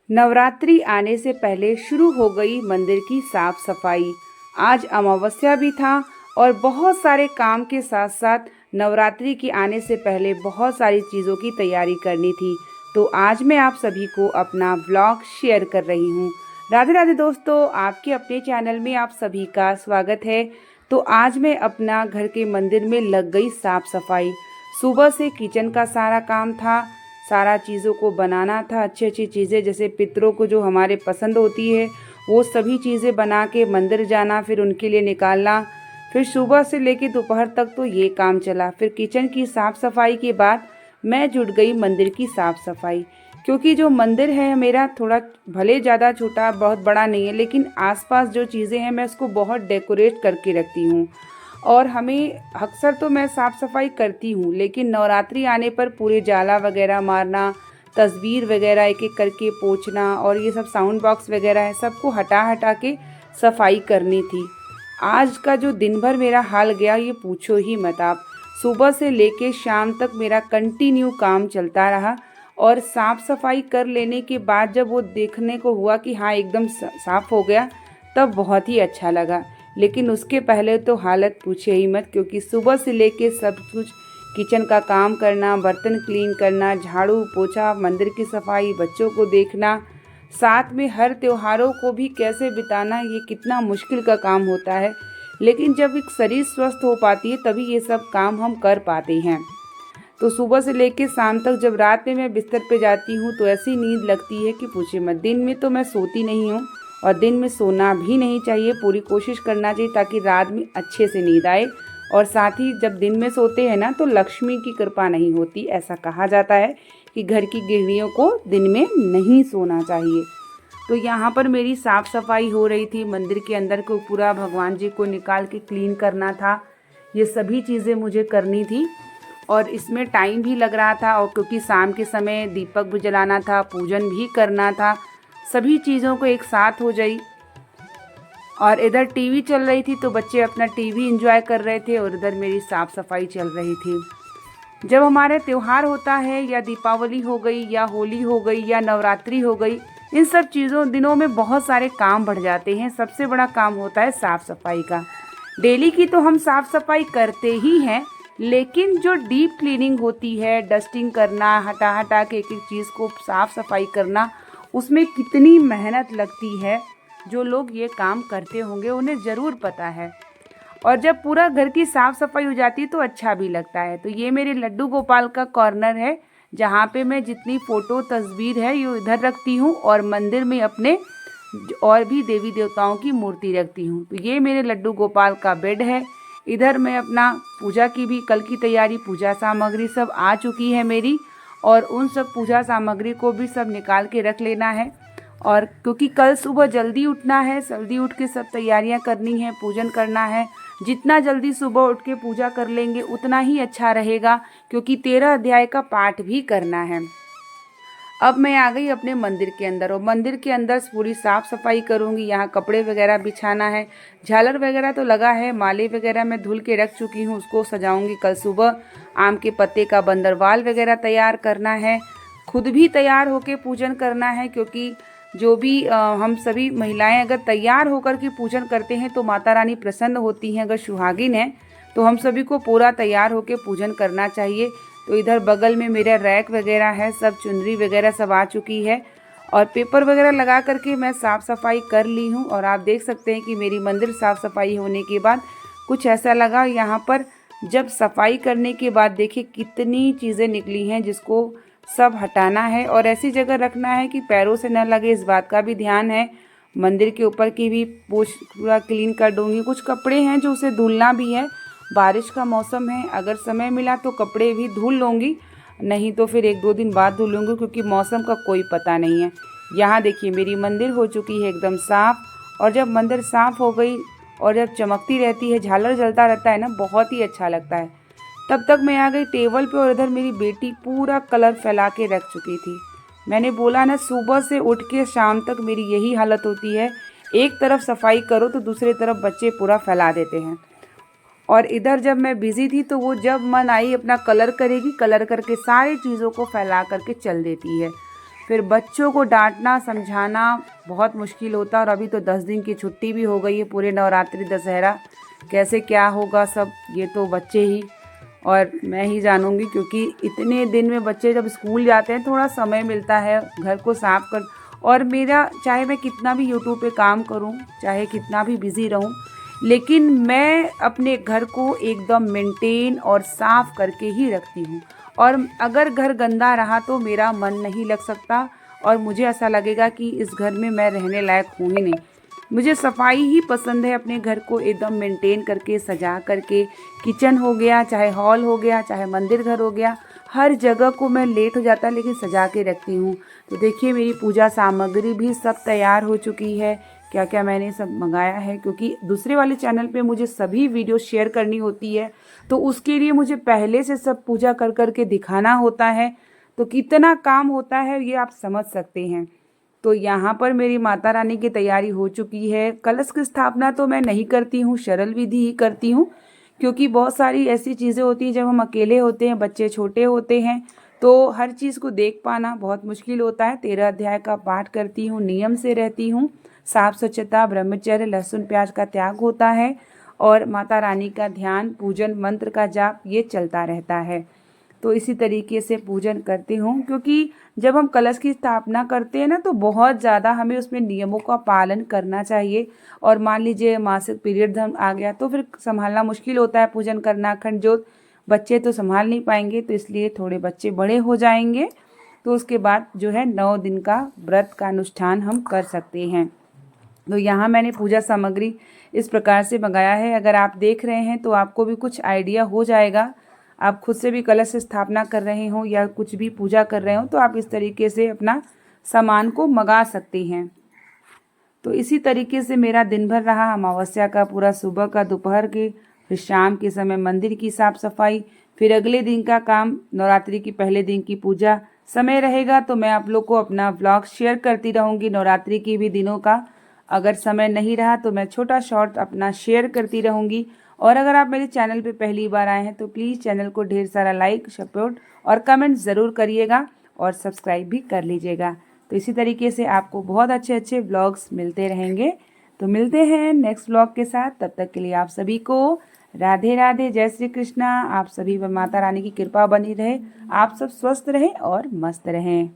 नवरात्रि आने से पहले शुरू हो गई मंदिर की साफ सफाई। आज अमावस्या भी था और बहुत सारे काम के साथ साथ नवरात्रि के आने से पहले बहुत सारी चीज़ों की तैयारी करनी थी। तो आज मैं आप सभी को अपना व्लॉग शेयर कर रही हूँ। राधे राधे दोस्तों, आपके अपने चैनल में आप सभी का स्वागत है। तो आज मैं अपना घर के मंदिर में लग गई साफ सफाई। सुबह से किचन का सारा काम था, सारा चीज़ों को बनाना था, अच्छी अच्छी चीज़ें जैसे पितरों को जो हमारे पसंद होती है वो सभी चीज़ें बना के मंदिर जाना, फिर उनके लिए निकालना। फिर सुबह से लेके दोपहर तक तो ये काम चला। फिर किचन की साफ़ सफाई के बाद मैं जुट गई मंदिर की साफ़ सफाई, क्योंकि जो मंदिर है मेरा थोड़ा भले ज़्यादा छोटा बहुत बड़ा नहीं है, लेकिन आसपास जो चीज़ें हैं मैं उसको बहुत डेकोरेट करके रखती हूँ। और हमें अक्सर तो मैं साफ़ सफाई करती हूँ, लेकिन नवरात्रि आने पर पूरे जाला वगैरह मारना, तस्वीर वगैरह एक एक करके पोंछना और ये सब साउंड बॉक्स वगैरह है सबको हटा हटा के सफाई करनी थी। आज का जो दिन भर मेरा हाल गया ये पूछो ही मत आप। सुबह से लेके शाम तक मेरा कंटिन्यू काम चलता रहा और साफ़ सफाई कर लेने के बाद जब वो देखने को हुआ कि हाँ एकदम साफ़ हो गया, तब बहुत ही अच्छा लगा। लेकिन उसके पहले तो हालत पूछे ही मत, क्योंकि सुबह से लेके सब कुछ किचन का काम करना, बर्तन क्लीन करना, झाड़ू पोछा, मंदिर की सफाई, बच्चों को देखना, साथ में हर त्योहारों को भी कैसे बिताना, ये कितना मुश्किल का काम होता है। लेकिन जब एक शरीर स्वस्थ हो पाती है तभी ये सब काम हम कर पाते हैं। तो सुबह से लेके शाम तक जब रात में मैं बिस्तर पे जाती हूँ तो ऐसी नींद लगती है कि पूछे मत। दिन में तो मैं सोती नहीं हूँ और दिन में सोना भी नहीं चाहिए, पूरी कोशिश करना चाहिए ताकि रात में अच्छे से नींद आए। और साथ ही जब दिन में सोते हैं ना तो लक्ष्मी की कृपा नहीं होती, ऐसा कहा जाता है कि घर की गृहिणियों को दिन में नहीं सोना चाहिए। तो यहाँ पर मेरी साफ़ सफाई हो रही थी। मंदिर के अंदर को पूरा भगवान जी को निकाल के क्लीन करना था, ये सभी चीज़ें मुझे करनी थी और इसमें टाइम भी लग रहा था। और क्योंकि शाम के समय दीपक भी जलाना था, पूजन भी करना था, सभी चीज़ों को एक साथ हो जाई। और इधर टीवी चल रही थी तो बच्चे अपना टीवी एंजॉय कर रहे थे और इधर मेरी साफ़ सफाई चल रही थी। जब हमारे त्यौहार होता है, या दीपावली हो गई, या होली हो गई, या नवरात्रि हो गई, इन सब चीज़ों दिनों में बहुत सारे काम बढ़ जाते हैं। सबसे बड़ा काम होता है साफ़ सफाई का। डेली की तो हम साफ़ सफाई करते ही हैं, लेकिन जो डीप क्लीनिंग होती है, डस्टिंग करना, हटा हटा के एक एक चीज़ को साफ़ सफाई करना, उसमें कितनी मेहनत लगती है। जो लोग ये काम करते होंगे उन्हें ज़रूर पता है। और जब पूरा घर की साफ़ सफाई हो जाती है तो अच्छा भी लगता है। तो ये मेरे लड्डू गोपाल का कॉर्नर है, जहाँ पे मैं जितनी फ़ोटो तस्वीर है ये इधर रखती हूँ और मंदिर में अपने और भी देवी देवताओं की मूर्ति रखती हूँ। तो ये मेरे लड्डू गोपाल का बेड है। इधर मैं अपना पूजा की भी कल की तैयारी, पूजा सामग्री सब आ चुकी है मेरी, और उन सब पूजा सामग्री को भी सब निकाल के रख लेना है। और क्योंकि कल सुबह जल्दी उठना है, जल्दी उठ के सब तैयारियां करनी है, पूजन करना है। जितना जल्दी सुबह उठ के पूजा कर लेंगे उतना ही अच्छा रहेगा, क्योंकि 13 अध्याय का पाठ भी करना है। अब मैं आ गई अपने मंदिर के अंदर और मंदिर के अंदर पूरी साफ़ सफाई करूँगी। यहाँ कपड़े वगैरह बिछाना है, झालर वगैरह तो लगा है, माले वगैरह मैं धुल के रख चुकी हूँ, उसको सजाऊँगी कल सुबह। आम के पत्ते का बंदरवाल वगैरह तैयार करना है, खुद भी तैयार होके पूजन करना है। क्योंकि जो भी हम सभी महिलाएं अगर तैयार होकर के पूजन करते हैं तो माता रानी प्रसन्न होती हैं। अगर सुहागिन है तो हम सभी को पूरा तैयार होके पूजन करना चाहिए। तो इधर बगल में मेरा रैक वगैरह है, सब चुनरी वगैरह सब आ चुकी है और पेपर वगैरह लगा करके मैं साफ़ सफाई कर ली हूँ। और आप देख सकते हैं कि मेरी मंदिर साफ़ सफाई होने के बाद कुछ ऐसा लगा। यहाँ पर जब सफाई करने के बाद देखिए कितनी चीज़ें निकली हैं, जिसको सब हटाना है और ऐसी जगह रखना है कि पैरों से न लगे, इस बात का भी ध्यान है। मंदिर के ऊपर की भी पूरा क्लीन कर दूँगी। कुछ कपड़े हैं जो उसे धुलना भी है, बारिश का मौसम है, अगर समय मिला तो कपड़े भी धुल लूँगी, नहीं तो फिर 1-2 दिन बाद धुलूँगी, क्योंकि मौसम का कोई पता नहीं है। यहाँ देखिए मेरी मंदिर हो चुकी है एकदम साफ़। और जब मंदिर साफ़ हो गई और जब चमकती रहती है, झालर जलता रहता है ना, बहुत ही अच्छा लगता है। तब तक मैं आ गई टेबल पे और इधर मेरी बेटी पूरा कलर फैला के रख चुकी थी। मैंने बोला ना, सुबह से उठ के शाम तक मेरी यही हालत होती है, एक तरफ सफाई करो तो दूसरी तरफ बच्चे पूरा फैला देते हैं। और इधर जब मैं बिज़ी थी तो वो जब मन आई अपना कलर करेगी, कलर करके सारी चीज़ों को फैला करके चल देती है। फिर बच्चों को डांटना समझाना बहुत मुश्किल होता है। और अभी तो 10 दिन की छुट्टी भी हो गई है, पूरे नवरात्रि दशहरा कैसे क्या होगा सब ये तो बच्चे ही और मैं ही जानूंगी, क्योंकि इतने दिन में बच्चे जब स्कूल जाते हैं थोड़ा समय मिलता है घर को साफ कर। और मेरा चाहे मैं कितना भी यूट्यूब पे काम करूं, चाहे कितना भी बिज़ी रहूं, लेकिन मैं अपने घर को एकदम मेंटेन और साफ़ करके ही रखती हूँ। और अगर घर गंदा रहा तो मेरा मन नहीं लग सकता और मुझे ऐसा लगेगा कि इस घर में मैं रहने लायक हूँ ही नहीं। मुझे सफाई ही पसंद है, अपने घर को एकदम मेंटेन करके सजा करके, किचन हो गया, चाहे हॉल हो गया, चाहे मंदिर घर हो गया, हर जगह को मैं लेट हो जाता है लेकिन सजा के रखती हूँ। तो देखिए मेरी पूजा सामग्री भी सब तैयार हो चुकी है, क्या क्या मैंने सब मंगाया है, क्योंकि दूसरे वाले चैनल पे मुझे सभी वीडियो शेयर करनी होती है तो उसके लिए मुझे पहले से सब पूजा कर कर के दिखाना होता है। तो कितना काम होता है ये आप समझ सकते हैं। तो यहाँ पर मेरी माता रानी की तैयारी हो चुकी है। कलश की स्थापना तो मैं नहीं करती हूँ, सरल विधि ही करती हूँ, क्योंकि बहुत सारी ऐसी चीज़ें होती हैं जब हम अकेले होते हैं, बच्चे छोटे होते हैं, तो हर चीज़ को देख पाना बहुत मुश्किल होता है। 13 अध्याय का पाठ करती हूँ, नियम से रहती हूँ, साफ स्वच्छता, ब्रह्मचर्य, लहसुन प्याज का त्याग होता है और माता रानी का ध्यान, पूजन, मंत्र का जाप ये चलता रहता है। तो इसी तरीके से पूजन करती हूँ, क्योंकि जब हम कलश की स्थापना करते हैं ना तो बहुत ज़्यादा हमें उसमें नियमों का पालन करना चाहिए। और मान लीजिए मासिक पीरियड धर्म आ गया तो फिर संभालना मुश्किल होता है, पूजन करना, अखंड ज्योत, बच्चे तो संभाल नहीं पाएंगे। तो इसलिए थोड़े बच्चे बड़े हो जाएंगे तो उसके बाद जो है 9 दिन का व्रत का अनुष्ठान हम कर सकते हैं। तो यहाँ मैंने पूजा सामग्री इस प्रकार से मंगाया है। अगर आप देख रहे हैं तो आपको भी कुछ आइडिया हो जाएगा। आप खुद से भी कलश स्थापना कर रहे हो या कुछ भी पूजा कर रहे हो तो आप इस तरीके से अपना सामान को मंगा सकते हैं। तो इसी तरीके से मेरा दिन भर रहा, अमावस्या का पूरा सुबह का, दोपहर के, फिर शाम के समय मंदिर की साफ सफाई, फिर अगले दिन का काम, नवरात्रि की पहले दिन की पूजा। समय रहेगा तो मैं आप लोग को अपना व्लॉग शेयर करती रहूँगी नवरात्रि की भी दिनों का। अगर समय नहीं रहा तो मैं छोटा शॉर्ट अपना शेयर करती रहूँगी। और अगर आप मेरे चैनल पे पहली बार आए हैं तो प्लीज़ चैनल को ढेर सारा लाइक, सपोर्ट और कमेंट ज़रूर करिएगा और सब्सक्राइब भी कर लीजिएगा। तो इसी तरीके से आपको बहुत अच्छे अच्छे व्लॉग्स मिलते रहेंगे। तो मिलते हैं नेक्स्ट व्लॉग के साथ, तब तक के लिए आप सभी को राधे राधे, जय श्री कृष्णा। आप सभी पर माता रानी की कृपा बनी रहे, आप सब स्वस्थ रहें और मस्त रहें।